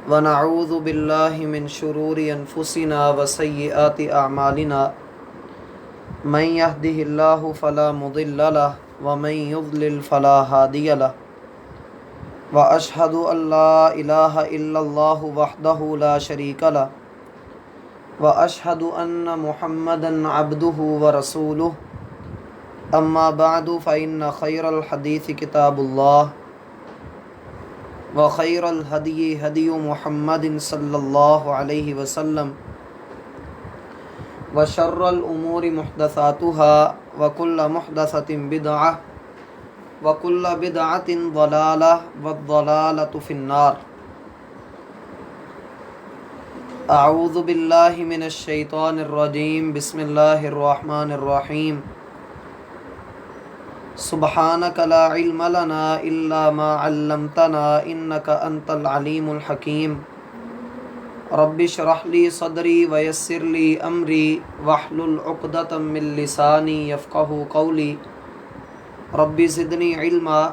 ونعوذ باللہ من شرور انفسنا وسیئات اعمالنا من یهده اللہ فلا مضل له ومن یضلل فلا ہادی له واشهد ان لا الہ الا اللہ وحدہ لا شریک له واشهد ان محمدا عبدہ ورسولہ اما بعد فإن خیر الحدیث کتاب اللہ وخیر الہدی ہدی محمد صلی اللہ علیہ وسلم وشر الامور محدثاتها وکل محدثۃ بدعہ وکل بدعۃ ضلالہ والضلالۃ فی النار۔ اعوذ باللہ من الشیطان الرجیم، بسم اللہ الرحمن الرحیم۔ سبحانک لا علم لنا الا ما علمتنا انک انت العلیم الحکیم۔ رب اشرح لی صدری ویسر لی امری واحلل عقدۃ من لسانی یفقہوا قولی۔ رب زدنی علما،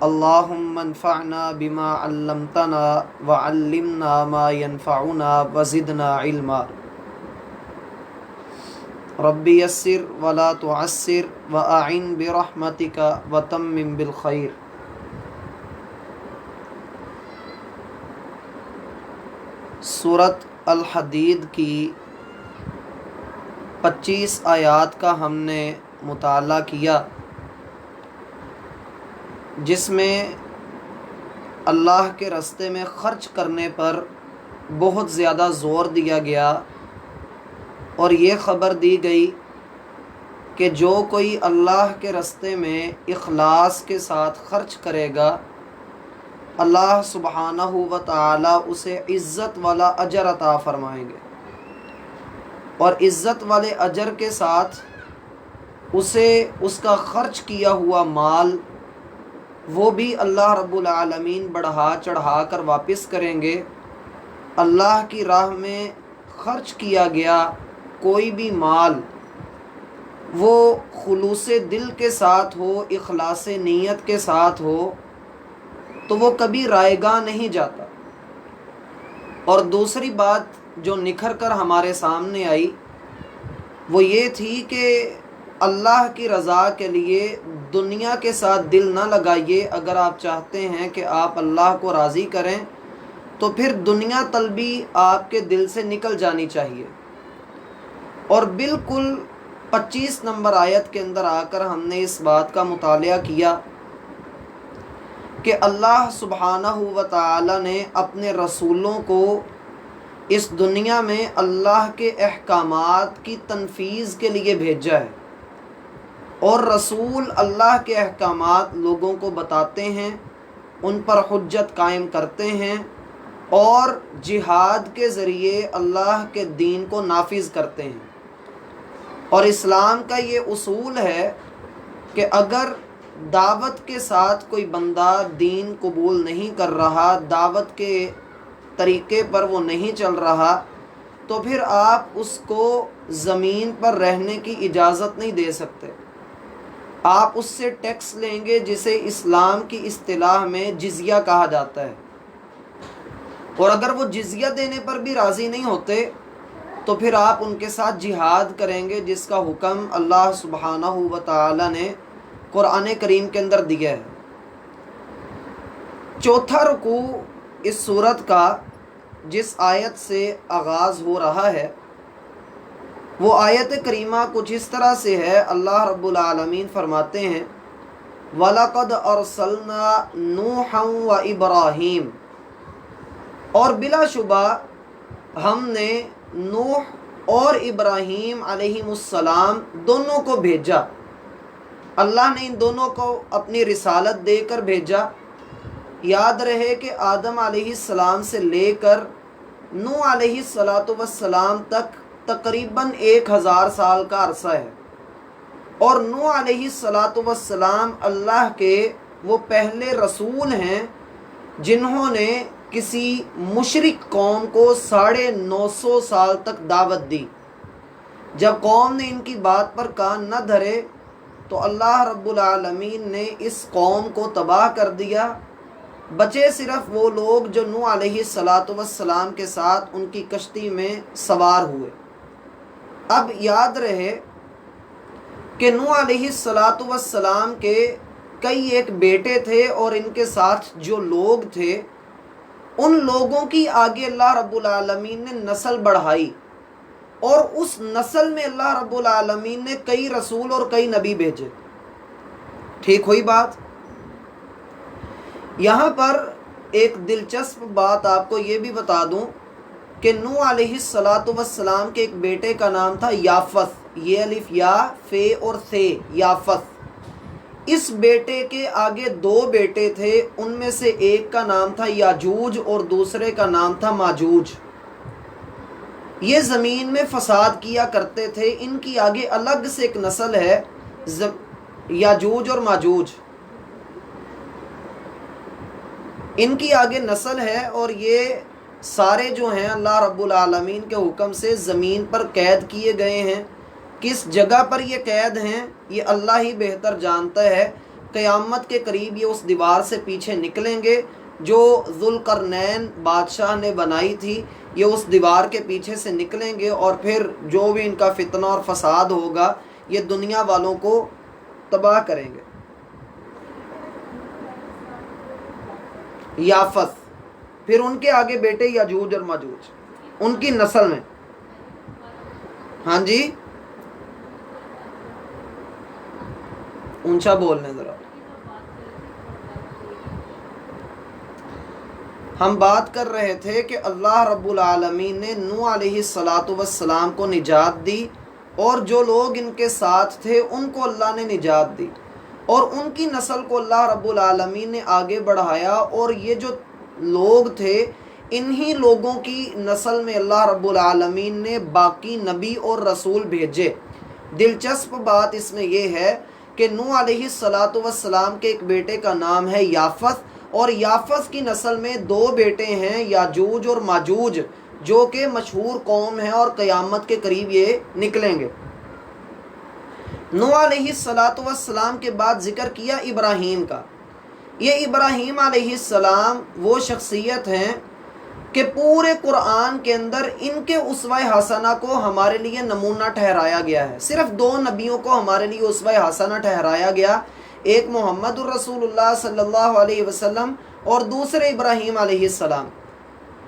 اللہم انفعنا بما علمتنا وعلمنا ما ینفعنا وزدنا علما۔ رب یسر ولا تعسر واعن برحمتک وتمم بالخیر۔ سورۃ الحدید کی 25 آیات کا ہم نے مطالعہ کیا، جس میں اللہ کے راستے میں خرچ کرنے پر بہت زیادہ زور دیا گیا، اور یہ خبر دی گئی کہ جو کوئی اللہ کے راستے میں اخلاص کے ساتھ خرچ کرے گا، اللہ سبحانہ و تعالی اسے عزت والا اجر عطا فرمائیں گے، اور عزت والے اجر کے ساتھ اسے اس کا خرچ کیا ہوا مال وہ بھی اللہ رب العالمین بڑھا چڑھا کر واپس کریں گے۔ اللہ کی راہ میں خرچ کیا گیا کوئی بھی مال، وہ خلوص دل کے ساتھ ہو، اخلاص نیت کے ساتھ ہو، تو وہ کبھی رائے گاہ نہیں جاتا۔ اور دوسری بات جو نکھر کر ہمارے سامنے آئی وہ یہ تھی کہ اللہ کی رضا کے لیے دنیا کے ساتھ دل نہ لگائیے۔ اگر آپ چاہتے ہیں کہ آپ اللہ کو راضی کریں تو پھر دنیا طلبی آپ کے دل سے نکل جانی چاہیے۔ اور بالکل 25 نمبر آیت کے اندر آ کر ہم نے اس بات کا مطالعہ کیا کہ اللہ سبحانہ و تعالی نے اپنے رسولوں کو اس دنیا میں اللہ کے احکامات کی تنفیذ کے لیے بھیجا ہے، اور رسول اللہ کے احکامات لوگوں کو بتاتے ہیں، ان پر حجت قائم کرتے ہیں، اور جہاد کے ذریعے اللہ کے دین کو نافذ کرتے ہیں۔ اور اسلام کا یہ اصول ہے کہ اگر دعوت کے ساتھ کوئی بندہ دین قبول نہیں کر رہا، دعوت کے طریقے پر وہ نہیں چل رہا، تو پھر آپ اس کو زمین پر رہنے کی اجازت نہیں دے سکتے۔ آپ اس سے ٹیکس لیں گے، جسے اسلام کی اصطلاح میں جزیہ کہا جاتا ہے، اور اگر وہ جزیہ دینے پر بھی راضی نہیں ہوتے تو پھر آپ ان کے ساتھ جہاد کریں گے، جس کا حکم اللہ سبحانہ و تعالی نے قرآن کریم کے اندر دیا ہے۔ چوتھا رکوع اس سورت کا جس آیت سے آغاز ہو رہا ہے وہ آیت کریمہ کچھ اس طرح سے ہے۔ اللہ رب العالمین فرماتے ہیں وَلَقَدْ أَرْسَلْنَا نُوحًا وَإِبْرَاهِيمَ، اور بلا شبہ ہم نے نوح اور ابراہیم علیہ السلام دونوں کو بھیجا۔ اللہ نے ان دونوں کو اپنی رسالت دے کر بھیجا۔ یاد رہے کہ آدم علیہ السلام سے لے کر نوح علیہ السلام تک تقریباً 1000 سال کا عرصہ ہے، اور نوح علیہ السلام اللہ کے وہ پہلے رسول ہیں جنہوں نے کسی مشرک قوم کو 950 سال تک دعوت دی۔ جب قوم نے ان کی بات پر کان نہ دھرے تو اللہ رب العالمین نے اس قوم کو تباہ کر دیا، بچے صرف وہ لوگ جو نوح علیہ السلام کے ساتھ ان کی کشتی میں سوار ہوئے۔ اب یاد رہے کہ نوح علیہ السلام کے کئی ایک بیٹے تھے، اور ان کے ساتھ جو لوگ تھے ان لوگوں کی آگے اللہ رب العالمین نے نسل بڑھائی، اور اس نسل میں اللہ رب العالمین نے کئی رسول اور کئی نبی بھیجے۔ ٹھیک ہوئی بات؟ یہاں پر ایک دلچسپ بات آپ کو یہ بھی بتا دوں کہ نوح علیہ السلام کے ایک بیٹے کا نام تھا یافث، یہ الف یا فے اور سے، یافث۔ اس بیٹے کے آگے دو بیٹے تھے، ان میں سے ایک کا نام تھا یاجوج اور دوسرے کا نام تھا ماجوج۔ یہ زمین میں فساد کیا کرتے تھے۔ ان کی آگے الگ سے ایک نسل ہے یاجوج اور ماجوج، ان کی آگے نسل ہے، اور یہ سارے جو ہیں اللہ رب العالمین کے حکم سے زمین پر قید کیے گئے ہیں۔ کس جگہ پر یہ قید ہیں یہ اللہ ہی بہتر جانتا ہے۔ قیامت کے قریب یہ اس دیوار سے پیچھے نکلیں گے جو ذوالقرنین بادشاہ نے بنائی تھی، یہ اس دیوار کے پیچھے سے نکلیں گے، اور پھر جو بھی ان کا فتنہ اور فساد ہوگا یہ دنیا والوں کو تباہ کریں گے۔ یافث، پھر ان کے آگے بیٹے یاجوج اور ماجوج، ان کی نسل میں۔ ہاں جی، اونچا بولنے ذرا۔ ہم بات کر رہے تھے کہ اللہ رب العالمین نے نوح علیہ السلام کو نجات دی، اور جو لوگ ان کے ساتھ تھے ان کو اللہ نے نجات دی، اور ان کی نسل کو اللہ رب العالمین نے آگے بڑھایا، اور یہ جو لوگ تھے انہی لوگوں کی نسل میں اللہ رب العالمین نے باقی نبی اور رسول بھیجے۔ دلچسپ بات اس میں یہ ہے کہ نوح علیہ السلام کے ایک بیٹے کا نام ہے یافث، اور یافث کی نسل میں دو بیٹے ہیں یاجوج اور ماجوج، جو کہ مشہور قوم ہیں اور قیامت کے قریب یہ نکلیں گے۔ نوح علیہ السلام کے بعد ذکر کیا ابراہیم کا۔ یہ ابراہیم علیہ السلام وہ شخصیت ہیں کہ پورے قرآن کے اندر ان کے اسوہ حسنہ کو ہمارے لیے نمونہ ٹھہرایا گیا ہے۔ صرف دو نبیوں کو ہمارے لیے اسوہ حسنہ ٹھہرایا گیا، ایک محمد الرسول اللہ صلی اللہ علیہ وسلم اور دوسرے ابراہیم علیہ السلام۔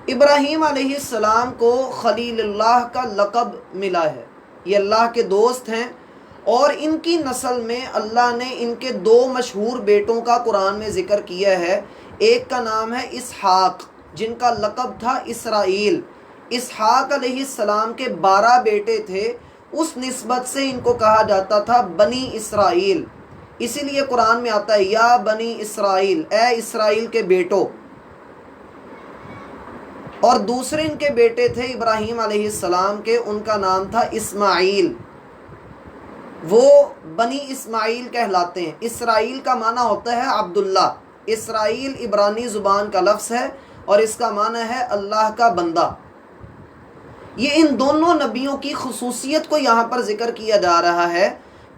ابراہیم علیہ السلام کو خلیل اللہ کا لقب ملا ہے، یہ اللہ کے دوست ہیں، اور ان کی نسل میں اللہ نے ان کے دو مشہور بیٹوں کا قرآن میں ذکر کیا ہے۔ ایک کا نام ہے اسحاق، جن کا لقب تھا اسرائیل۔ اسحاق علیہ السلام کے 12 بیٹے تھے، اس نسبت سے ان کو کہا جاتا تھا بنی اسرائیل، اسی لیے قرآن میں آتا ہے یا بنی اسرائیل، اے اسرائیل کے بیٹوں۔ اور دوسرے ان کے بیٹے تھے ابراہیم علیہ السلام کے، ان کا نام تھا اسماعیل، وہ بنی اسماعیل کہلاتے ہیں۔ اسرائیل کا معنی ہوتا ہے عبداللہ، اسرائیل عبرانی زبان کا لفظ ہے اور اس کا معنی ہے اللہ کا بندہ۔ یہ ان دونوں نبیوں کی خصوصیت کو یہاں پر ذکر کیا جا رہا ہے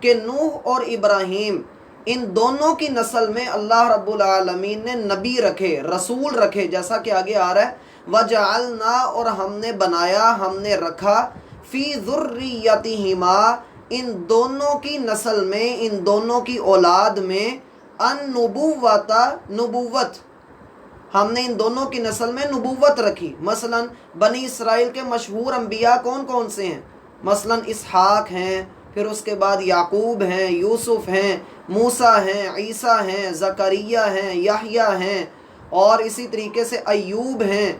کہ نوح اور ابراہیم، ان دونوں کی نسل میں اللہ رب العالمین نے نبی رکھے، رسول رکھے، جیسا کہ آگے آ رہا ہے وَجَعَلْنَا، اور ہم نے بنایا، ہم نے رکھا، فِي ذُرِّيَّتِهِمَا، ان دونوں کی نسل میں، ان دونوں کی اولاد میں، النبوۃ، نبوت، ہم نے ان دونوں کی نسل میں نبوت رکھی۔ مثلا بنی اسرائیل کے مشہور انبیاء کون کون سے ہیں؟ مثلا اسحاق ہیں، پھر اس کے بعد یعقوب ہیں، یوسف ہیں، موسیٰ ہیں، عیسیٰ ہیں، زکریا ہیں، یحییٰ ہیں، اور اسی طریقے سے ایوب ہیں۔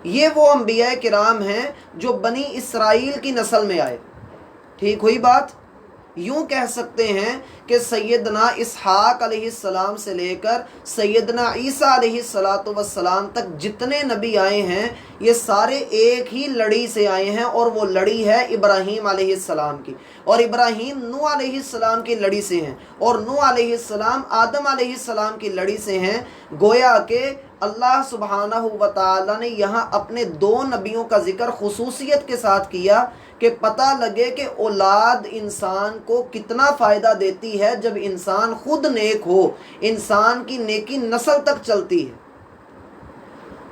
یہ وہ انبیاء کرام ہیں جو بنی اسرائیل کی نسل میں آئے۔ ٹھیک ہوئی بات؟ یوں کہہ سکتے ہیں کہ سیدنا اسحاق علیہ السلام سے لے کر سیدنا عیسیٰ علیہ السلام تک جتنے نبی آئے ہیں یہ سارے ایک ہی لڑی سے آئے ہیں، اور وہ لڑی ہے ابراہیم علیہ السلام کی، اور ابراہیم نوح علیہ السلام کی لڑی سے ہیں، اور نوح علیہ السلام آدم علیہ السلام کی لڑی سے ہیں۔ گویا کہ اللہ سبحانہ و تعالی نے یہاں اپنے دو نبیوں کا ذکر خصوصیت کے ساتھ کیا کہ پتہ لگے کہ اولاد انسان کو کتنا فائدہ دیتی ہے جب انسان خود نیک ہو، انسان کی نیکی نسل تک چلتی ہے۔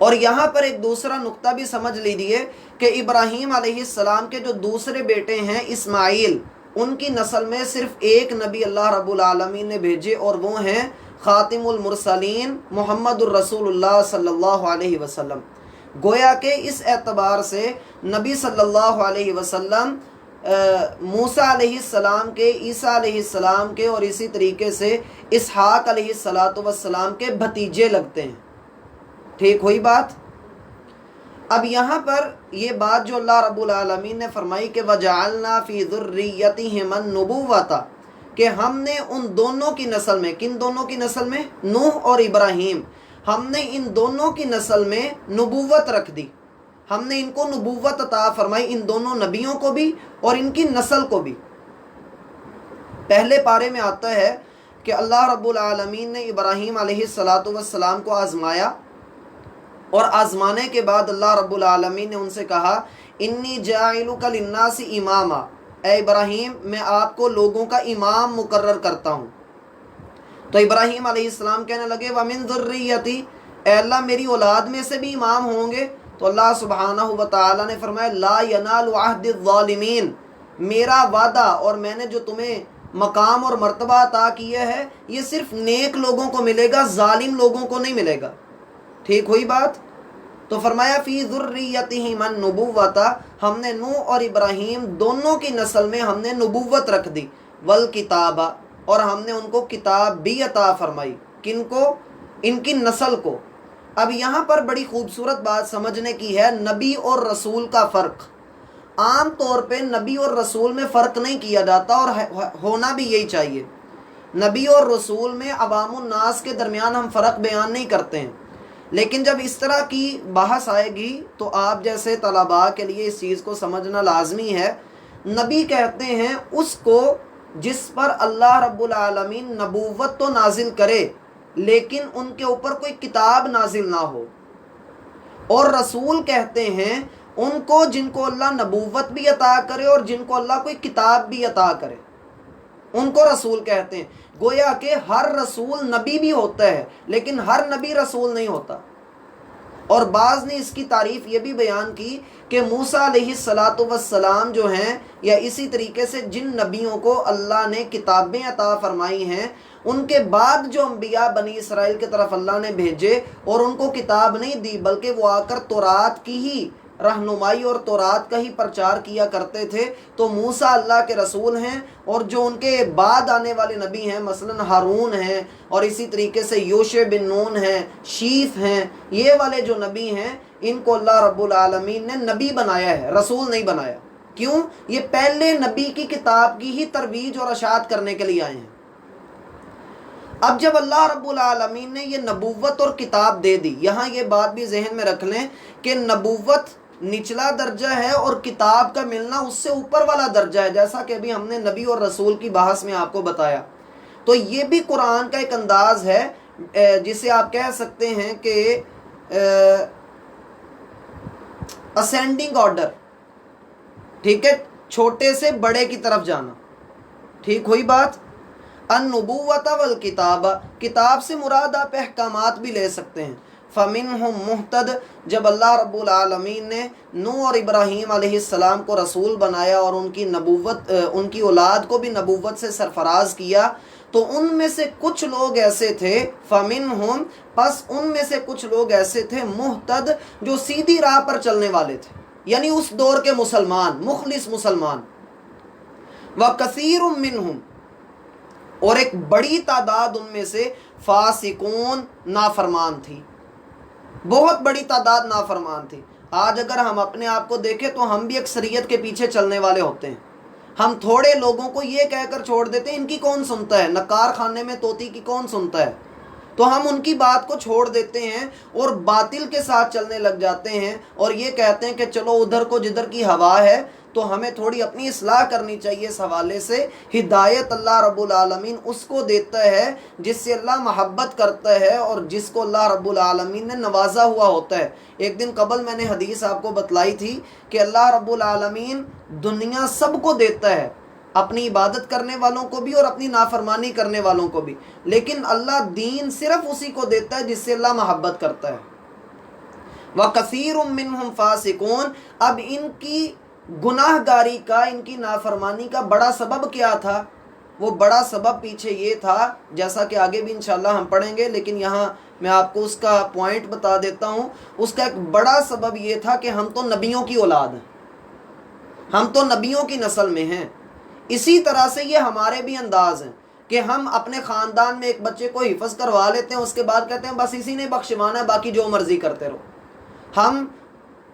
اور یہاں پر ایک دوسرا نقطہ بھی سمجھ لیجیے کہ ابراہیم علیہ السلام کے جو دوسرے بیٹے ہیں اسماعیل، ان کی نسل میں صرف ایک نبی اللہ رب العالمین نے بھیجے، اور وہ ہیں خاتم المرسلین محمد الرسول اللہ صلی اللہ علیہ وسلم۔ گویا کہ اس اعتبار سے نبی صلی اللہ علیہ وسلم موسیٰ علیہ السلام کے، عیسیٰ علیہ السلام کے، اور اسی طریقے سے اسحاق علیہ السلام کے بھتیجے لگتے ہیں۔ ٹھیک ہوئی بات؟ اب یہاں پر یہ بات جو اللہ رب العالمین نے فرمائی کہ وَجَعَلْنَا فِي ذُرِّيَّتِهِمَ النُّبُوَّةَ، کہ ہم نے ان دونوں کی نسل میں، کن دونوں کی نسل میں؟ نوح اور ابراہیم، ہم نے ان دونوں کی نسل میں نبوت رکھ دی، ہم نے ان کو نبوت عطا فرمائی، ان دونوں نبیوں کو بھی اور ان کی نسل کو بھی۔ پہلے پارے میں آتا ہے کہ اللہ رب العالمین نے ابراہیم علیہ السلام کو آزمایا، اور آزمانے کے بعد اللہ رب العالمین نے ان سے کہا انی جاعلک للناس اماما، اے ابراہیم میں آپ کو لوگوں کا امام مقرر کرتا ہوں۔ تو ابراہیم علیہ السلام کہنے لگے وَمِن ذُرِّيَّتِي، اے اللہ میری اولاد میں سے بھی امام ہوں گے؟ تو اللہ سبحانہ وتعالی نے فرمایا لا ینال عہد الظالمین، میرا وعدہ اور میں نے جو تمہیں مقام اور مرتبہ عطا کیا ہے یہ صرف نیک لوگوں کو ملے گا، ظالم لوگوں کو نہیں ملے گا۔ ٹھیک ہوئی بات؟ تو فرمایا فی ذریتہم النبوۃ، ہم نے نوح اور ابراہیم دونوں کی نسل میں ہم نے نبوت رکھ دی، والکتاب، اور ہم نے ان کو کتاب بھی عطا فرمائی۔ کن کو؟ ان کی نسل کو۔ اب یہاں پر بڑی خوبصورت بات سمجھنے کی ہے، نبی اور رسول کا فرق۔ عام طور پہ نبی اور رسول میں فرق نہیں کیا جاتا، اور ہونا بھی یہی چاہیے۔ نبی اور رسول میں عوام الناس کے درمیان ہم فرق بیان نہیں کرتے ہیں، لیکن جب اس طرح کی بحث آئے گی تو آپ جیسے طلباء کے لیے اس چیز کو سمجھنا لازمی ہے۔ نبی کہتے ہیں اس کو جس پر اللہ رب العالمین نبوت تو نازل کرے لیکن ان کے اوپر کوئی کتاب نازل نہ ہو، اور رسول کہتے ہیں ان کو جن کو اللہ نبوت بھی عطا کرے اور جن کو اللہ کوئی کتاب بھی عطا کرے، ان کو رسول کہتے ہیں۔ گویا کہ ہر رسول نبی بھی ہوتا ہے لیکن ہر نبی رسول نہیں ہوتا۔ اور بعض نے اس کی تعریف یہ بھی بیان کی کہ موسیٰ علیہ السلام جو ہیں، یا اسی طریقے سے جن نبیوں کو اللہ نے کتابیں عطا فرمائی ہیں، ان کے بعد جو انبیاء بنی اسرائیل کی طرف اللہ نے بھیجے اور ان کو کتاب نہیں دی بلکہ وہ آ کر تورات کی ہی رہنمائی اور تورات کا ہی پرچار کیا کرتے تھے، تو موسیٰ اللہ کے رسول ہیں، اور جو ان کے بعد آنے والے نبی ہیں مثلا ہارون ہیں، اور اسی طریقے سے یوشع بن نون ہیں، شیف ہیں، یہ والے جو نبی ہیں ان کو اللہ رب العالمین نے نبی بنایا ہے، رسول نہیں بنایا۔ کیوں؟ یہ پہلے نبی کی کتاب کی ہی ترویج اور اشاعت کرنے کے لیے آئے ہیں۔ اب جب اللہ رب العالمین نے یہ نبوت اور کتاب دے دی، یہاں یہ بات بھی ذہن میں رکھ لیں کہ نبوت نچلا درجہ ہے اور کتاب کا ملنا اس سے اوپر والا درجہ ہے، جیسا کہ ابھی ہم نے نبی اور رسول کی بحث میں آپ کو بتایا۔ تو یہ بھی قرآن کا ایک انداز ہے جسے آپ کہہ سکتے ہیں کہ اسینڈنگ آرڈر، ٹھیک ہے، چھوٹے سے بڑے کی طرف جانا۔ ٹھیک ہوئی بات؟ النبوۃ والکتاب، کتاب سے مراد آپ احکامات بھی لے سکتے ہیں۔ فَمِنْهُمْ مُهْتَدٍ، جب اللہ رب العالمین نے نوح اور ابراہیم علیہ السلام کو رسول بنایا اور ان کی نبوت، ان کی اولاد کو بھی نبوت سے سرفراز کیا، تو ان میں سے کچھ لوگ ایسے تھے، فَمِنْهُمْ، پس ان میں سے کچھ لوگ ایسے تھے، مہتد، جو سیدھی راہ پر چلنے والے تھے، یعنی اس دور کے مسلمان، مخلص مسلمان۔ وَكَثِيرٌ مِّنْهُمْ، اور ایک بڑی تعداد ان میں سے فاسقون، نافرمان تھی، بہت بڑی تعداد نافرمان تھی۔ آج اگر ہم اپنے آپ کو دیکھیں تو ہم بھی اکثریت کے پیچھے چلنے والے ہوتے ہیں۔ ہم تھوڑے لوگوں کو یہ کہہ کر چھوڑ دیتے ہیں ان کی کون سنتا ہے، نقار خانے میں طوطی کی کون سنتا ہے، تو ہم ان کی بات کو چھوڑ دیتے ہیں اور باطل کے ساتھ چلنے لگ جاتے ہیں، اور یہ کہتے ہیں کہ چلو ادھر کو جدھر کی ہوا ہے۔ تو ہمیں تھوڑی اپنی اصلاح کرنی چاہیے اس حوالے سے۔ ہدایت اللہ رب العالمین اس کو دیتا ہے جس سے اللہ محبت کرتا ہے اور جس کو اللہ رب العالمین نے نوازا ہوا ہوتا ہے۔ ایک دن قبل میں نے حدیث آپ کو بتلائی تھی کہ اللہ رب العالمین دنیا سب کو دیتا ہے، اپنی عبادت کرنے والوں کو بھی اور اپنی نافرمانی کرنے والوں کو بھی، لیکن اللہ دین صرف اسی کو دیتا ہے جس سے اللہ محبت کرتا ہے۔ وَكَثِيرٌ مِّنْهُمْ فَاسِقُونَ۔ اب ان کی گناہ گاری کا، ان کی نافرمانی کا بڑا سبب کیا تھا؟ وہ بڑا سبب پیچھے یہ تھا، جیسا کہ آگے بھی انشاءاللہ ہم پڑھیں گے، لیکن یہاں میں آپ کو اس کا پوائنٹ بتا دیتا ہوں۔ اس کا ایک بڑا سبب یہ تھا کہ ہم تو نبیوں کی اولاد ہیں، ہم تو نبیوں کی نسل میں ہیں۔ اسی طرح سے یہ ہمارے بھی انداز ہیں کہ ہم اپنے خاندان میں ایک بچے کو حفظ کروا لیتے ہیں، اس کے بعد کہتے ہیں بس اسی نے بخشوانا ہے، باقی جو مرضی کرتے رہو۔ ہم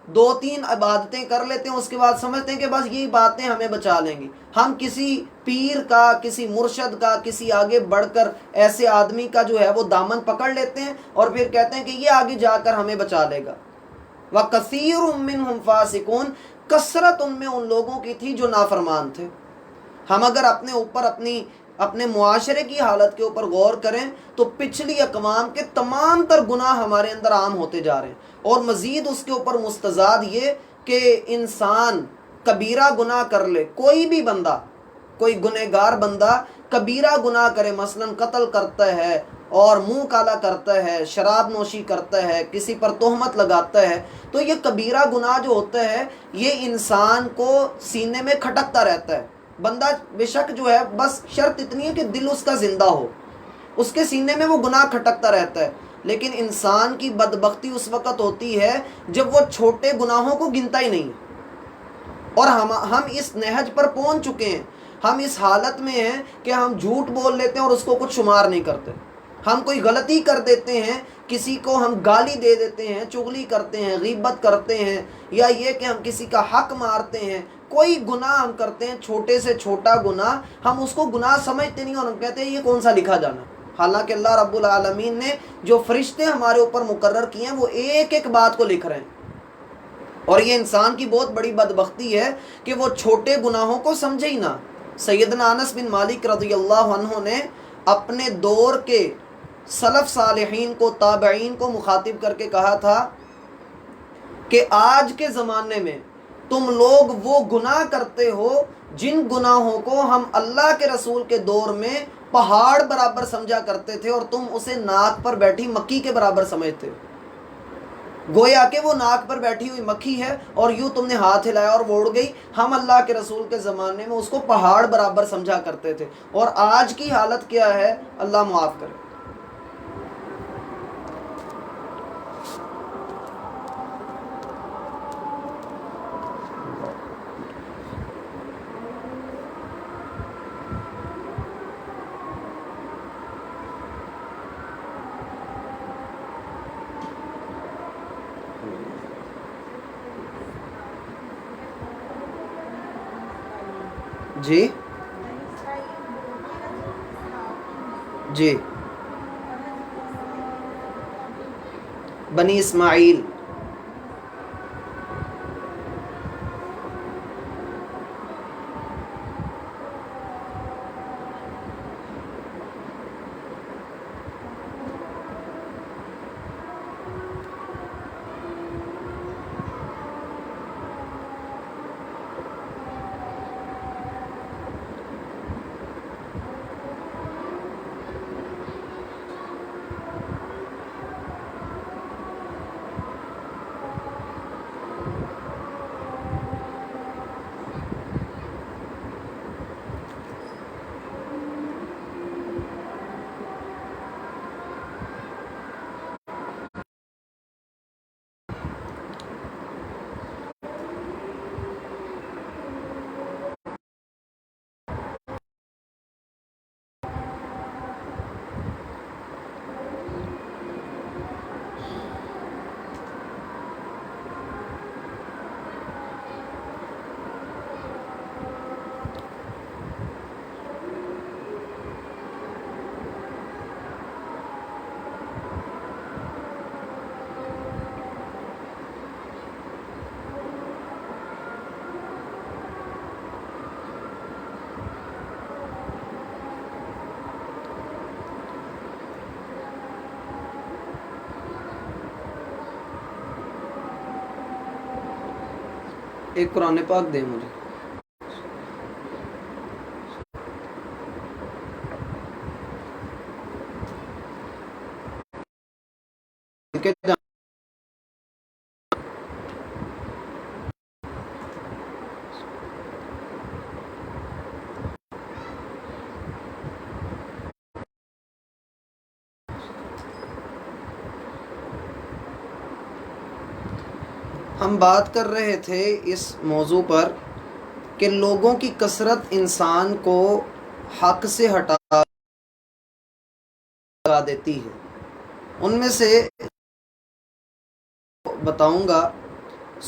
2-3 عبادتیں کر لیتے ہیں، اس کے بعد سمجھتے ہیں کہ بس یہی باتیں ہمیں بچا لیں گی۔ ہم کسی پیر کا، کسی مرشد کا، کسی آگے بڑھ کر ایسے آدمی کا جو ہے وہ دامن پکڑ لیتے ہیں اور پھر کہتے ہیں کہ یہ آگے جا کر ہمیں بچا لے گا۔ وَكَثِيرٌ مِّنْهُمْ فَاسِقُونَ۔ کثرت ان میں ان لوگوں کی تھی جو نافرمان تھے۔ ہم اگر اپنے اوپر اپنے معاشرے کی حالت کے اوپر غور کریں تو پچھلی اقوام کے تمام تر گناہ ہمارے اندر عام ہوتے جا رہے ہیں، اور مزید اس کے اوپر مستزاد یہ کہ انسان کبیرہ گناہ کر لے، کوئی بھی بندہ، کوئی گنہگار بندہ کبیرہ گناہ کرے، مثلا قتل کرتا ہے اور منہ کالا کرتا ہے، شراب نوشی کرتا ہے، کسی پر تہمت لگاتا ہے، تو یہ کبیرہ گناہ جو ہوتا ہے یہ انسان کو سینے میں کھٹکتا رہتا ہے۔ بندہ بے شک جو ہے، بس شرط اتنی ہے کہ دل اس کا زندہ ہو، اس کے سینے میں وہ گناہ کھٹکتا رہتا ہے۔ لیکن انسان کی بدبختی اس وقت ہوتی ہے جب وہ چھوٹے گناہوں کو گنتا ہی نہیں، اور ہم اس نہج پر پہنچ چکے ہیں، ہم اس حالت میں ہیں کہ ہم جھوٹ بول لیتے ہیں اور اس کو کچھ شمار نہیں کرتے۔ ہم کوئی غلطی کر دیتے ہیں، کسی کو ہم گالی دے دیتے ہیں، چغلی کرتے ہیں، غیبت کرتے ہیں، یا یہ کہ ہم کسی کا حق مارتے ہیں، کوئی گناہ ہم کرتے ہیں، چھوٹے سے چھوٹا گناہ، ہم اس کو گناہ سمجھتے نہیں اور ہم کہتے ہیں یہ کون سا لکھا جانا۔ حالانکہ اللہ رب العالمین نے جو فرشتے ہمارے اوپر مقرر کیے ہیں وہ ایک ایک بات کو لکھ رہے ہیں، اور یہ انسان کی بہت بڑی بدبختی ہے کہ وہ چھوٹے گناہوں کو سمجھے ہی نہ۔ سیدنا انس بن مالک رضی اللہ عنہ نے اپنے دور کے سلف صالحین کو، تابعین کو مخاطب کر کے کہا تھا کہ آج کے زمانے میں تم لوگ وہ گناہ کرتے ہو جن گناہوں کو ہم اللہ کے رسول کے دور میں پہاڑ برابر سمجھا کرتے تھے، اور تم اسے ناک پر بیٹھی مکھی کے برابر سمجھتے ہو۔ گویا کہ وہ ناک پر بیٹھی ہوئی مکھی ہے اور یوں تم نے ہاتھ ہلایا اور وہ اڑ گئی۔ ہم اللہ کے رسول کے زمانے میں اس کو پہاڑ برابر سمجھا کرتے تھے، اور آج کی حالت کیا ہے، اللہ معاف کرے۔ جی جی، بنی اسماعیل۔ ایک قرآن پاک دیں مجھے۔ ہم بات کر رہے تھے اس موضوع پر کہ لوگوں کی کثرت انسان کو حق سے ہٹا دیتی ہے. ان میں سے بتاؤں گا،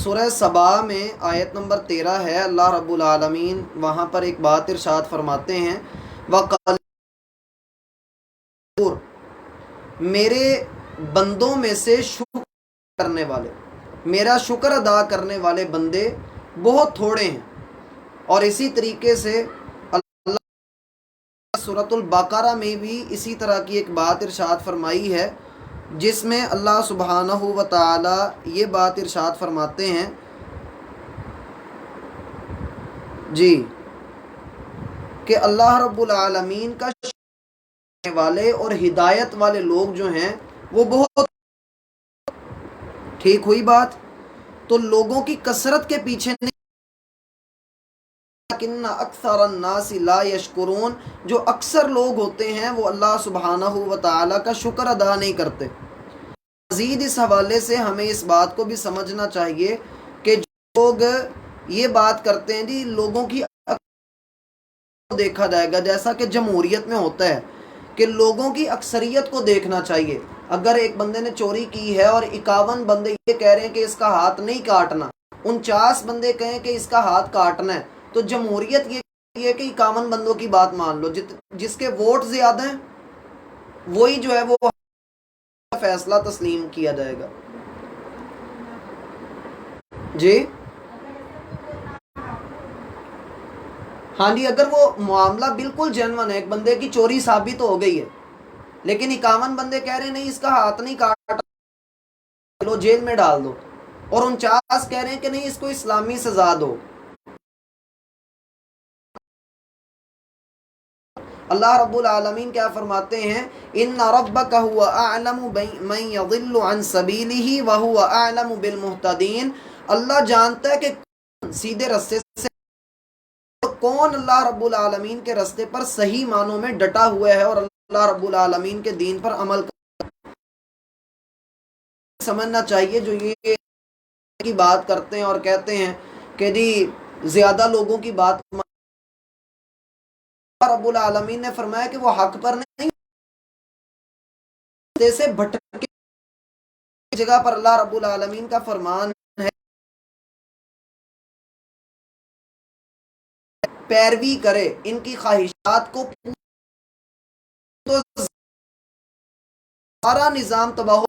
سورہ سبا میں آیت نمبر 13 ہے. اللہ رب العالمین وہاں پر ایک بات ارشاد فرماتے ہیں، وَقَالَ میرے بندوں میں سے شکر کرنے والے، میرا شکر ادا کرنے والے بندے بہت تھوڑے ہیں. اور اسی طریقے سے اللہ سورۃ البقرہ میں بھی اسی طرح کی ایک بات ارشاد فرمائی ہے، جس میں اللہ سبحانہ و تعالی یہ بات ارشاد فرماتے ہیں جی کہ اللہ رب العالمین کا شکر کرنے والے اور ہدایت والے لوگ جو ہیں وہ بہت ٹھیک ہوئی بات. تو لوگوں کی کثرت کے پیچھے نہیں، لیکن اکثر الناس لا یشکرون، جو اکثر لوگ ہوتے ہیں وہ اللہ سبحانہ و تعالی کا شکر ادا نہیں کرتے. مزید اس حوالے سے ہمیں اس بات کو بھی سمجھنا چاہیے کہ جو لوگ یہ بات کرتے ہیں جی لوگوں کی دیکھا جائے گا، جیسا کہ جمہوریت میں ہوتا ہے کہ لوگوں کی اکثریت کو دیکھنا چاہیے. اگر ایک بندے نے چوری کی ہے اور 51 بندے یہ کہہ رہے ہیں کہ اس کا ہاتھ نہیں کاٹنا، 49 بندے کہیں کہ اس کا ہاتھ کاٹنا ہے، تو جمہوریت یہ ہے کہ 51 بندوں کی بات مان لو، جس کے ووٹ زیادہ ہیں وہی جو ہے وہ فیصلہ تسلیم کیا جائے گا. جی ہاں جی، اگر وہ معاملہ بالکل جینون ہے، ایک بندے کی چوری ثابت ہو گئی ہے لیکن 51 بندے کہہ رہے ہیں نہیں اس کا ہاتھ نہیں کاٹا، چلو جیل میں ڈال دو، اور 49 کہہ رہے ہیں کہ نہیں اس کو اسلامی سزا دو. اللہ رب العالمین کیا فرماتے ہیں، ان ربک هو اعلم من یضل عن سبیلہ وهو اعلم بالمہتدین. اللہ جانتا ہے کہ سیدھے راستے سے کون اللہ رب العالمین کے راستے پر صحیح معنوں میں ڈٹا ہوا ہے اور اللہ رب العالمین کے دین پر عمل سمجھنا چاہیے. جو یہ کی بات کرتے ہیں اور کہتے ہیں کہ جی زیادہ لوگوں کی بات رب العالمین نے فرمایا کہ وہ حق پر نہیں، سے بھٹکے جگہ پر اللہ رب العالمین کا فرمان ہے پیروی کرے ان کی خواہشات کو، تو سارا نظام تباہ